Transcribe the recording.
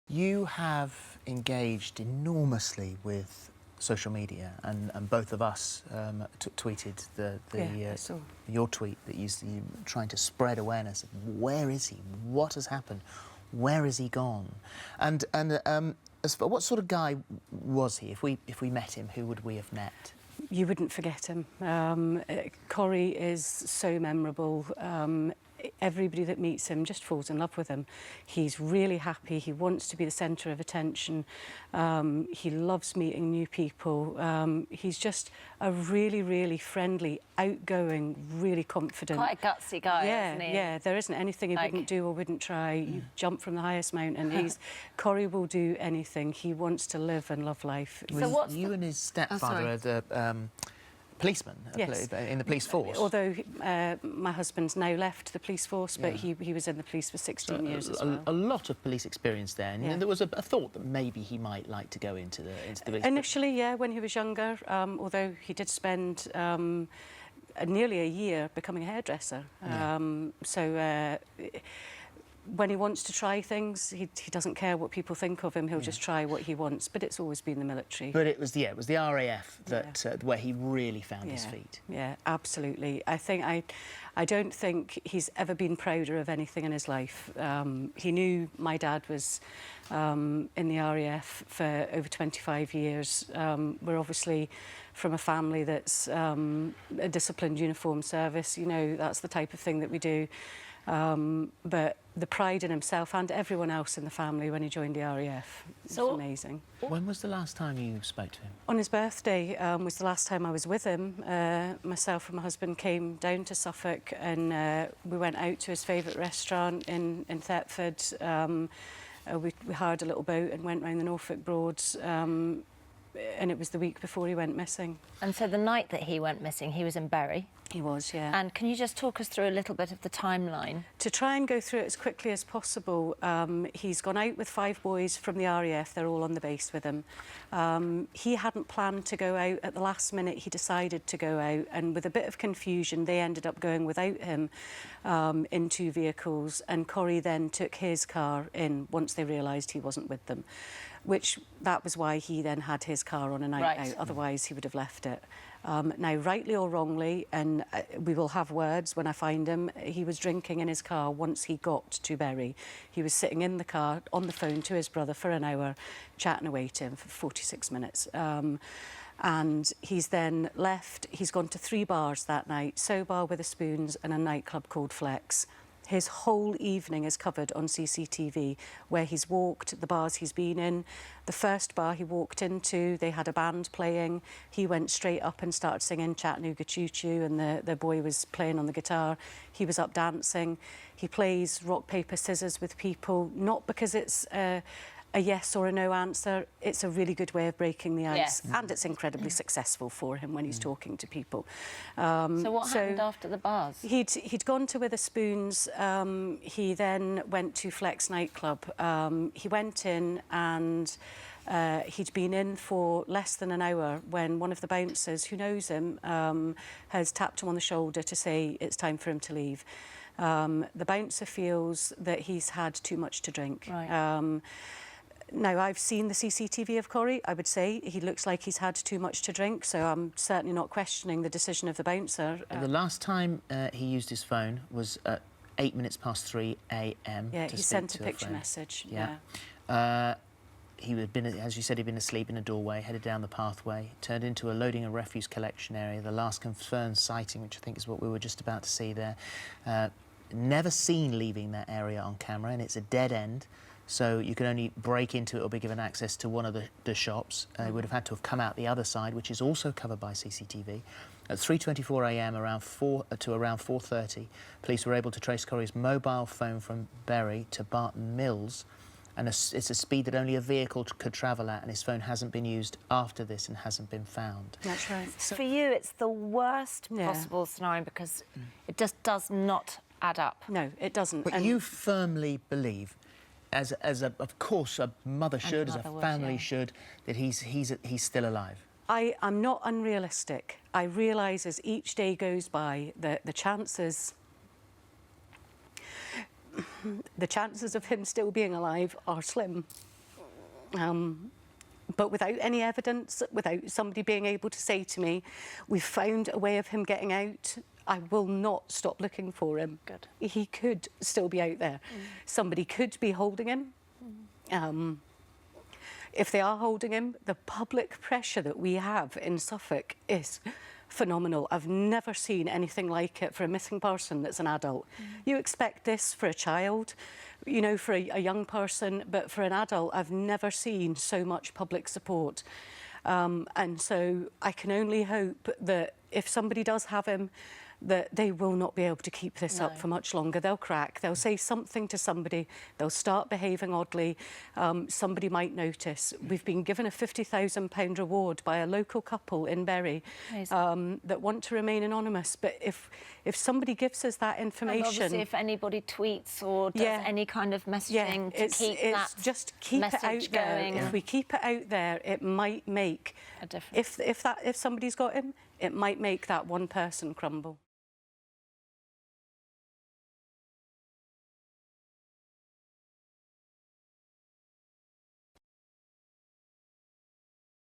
You have engaged enormously with social media, and both of us tweeted your tweet that you trying to spread awareness of where is he, what has happened, where has he gone, and as for what sort of guy was he? If we met him, who would we have met? You wouldn't forget him. Corrie is so memorable. Everybody that meets him just falls in love with him. He's really happy. He wants to be the centre of attention. He loves meeting new people. He's just a really, really friendly, outgoing, really confident. Quite a gutsy guy, isn't he? Yeah, there isn't anything he wouldn't do or wouldn't try. You jump from the highest mountain. Corrie will do anything. He wants to live and love life. So what's you and his stepfather are the policeman in the police force? Although my husband's now left the police force, but he was in the police for 16 years as well. A lot of police experience there, and there was a thought that maybe he might like to go into the police. Initially, yeah, when he was younger, although he did spend nearly a year becoming a hairdresser. When he wants to try things, he doesn't care what people think of him. He'll just try what he wants. But it's always been the military. But it was the RAF that where he really found his feet. Yeah, absolutely. I don't think he's ever been prouder of anything in his life. He knew my dad was in the RAF for over 25 years. We're obviously from a family that's a disciplined uniform service. You know, that's the type of thing that we do. But the pride in himself and everyone else in the family when he joined the RAF was amazing. When was the last time you spoke to him? On his birthday was the last time I was with him. Myself and my husband came down to Suffolk and we went out to his favourite restaurant in Thetford. We hired a little boat and went round the Norfolk Broads. And it was the week before he went missing. And so the night that he went missing, he was in Bury? He was, yeah. And can you just talk us through a little bit of the timeline? To try and go through it as quickly as possible, he's gone out with 5 boys from the RAF. They're all on the base with him. He hadn't planned to go out. At the last minute, he decided to go out, and with a bit of confusion, they ended up going without him in 2 vehicles, and Corrie then took his car in once they realised he wasn't with them. That was why he then had his car on a night out, otherwise he would have left it. Now, rightly or wrongly, and we will have words when I find him, he was drinking in his car once he got to Bury. He was sitting in the car on the phone to his brother for an hour, chatting away to him for 46 minutes. And he's then left. He's gone to 3 bars that night, So Bar with the Spoons and a nightclub called Flex. His whole evening is covered on CCTV, where he's walked, the bars he's been in. The first bar he walked into, they had a band playing. He went straight up and started singing Chattanooga Choo Choo, and the boy was playing on the guitar. He was up dancing. He plays rock, paper, scissors with people, not because it's a yes or a no answer. It's a really good way of breaking the ice, and it's incredibly successful for him when he's talking to people. So what happened after the bars? He'd gone to Witherspoons. He then went to Flex nightclub. He went in and he'd been in for less than an hour when one of the bouncers, who knows him, has tapped him on the shoulder to say it's time for him to leave. The bouncer feels that he's had too much to drink. Right. Now, I've seen the CCTV of Corrie. I would say he looks like he's had too much to drink, so I'm certainly not questioning the decision of the bouncer. The last time he used his phone was at 3 a.m. Yeah, he sent a picture message. Yeah. He had been, as you said, he'd been asleep in a doorway, headed down the pathway, turned into a loading and refuse collection area, the last confirmed sighting, which I think is what we were just about to see there. Never seen leaving that area on camera, and it's a dead end. So you can only break into it or be given access to one of the shops. He would have had to have come out the other side, which is also covered by CCTV. At 3:24 a.m. around 4:30, police were able to trace Corrie's mobile phone from Bury to Barton Mills, and it's a speed that only a vehicle could travel at, and his phone hasn't been used after this and hasn't been found. That's right. So for you, it's the worst possible scenario because it just does not add up. No, it doesn't. But you firmly believe, of course a mother should, as a family should, that he's still alive. I'm not unrealistic. I realise as each day goes by that the chances of him still being alive are slim. But without any evidence, without somebody being able to say to me, we've found a way of him getting out, I will not stop looking for him. Good. He could still be out there. Somebody could be holding him. If they are holding him, the public pressure that we have in Suffolk is phenomenal. I've never seen anything like it for a missing person that's an adult. You expect this for a child, you know, for a young person, but for an adult, I've never seen so much public support. And so I can only hope that if somebody does have him, that they will not be able to keep this up for much longer. They'll crack, they'll say something to somebody, they'll start behaving oddly, somebody might notice. We've been given a £50,000 reward by a local couple in Bury that want to remain anonymous, but if somebody gives us that information... And obviously if anybody tweets or does any kind of messaging to keep that just keep it out there. going. If we keep it out there, it might make a difference. If somebody's got him, it might make that one person crumble.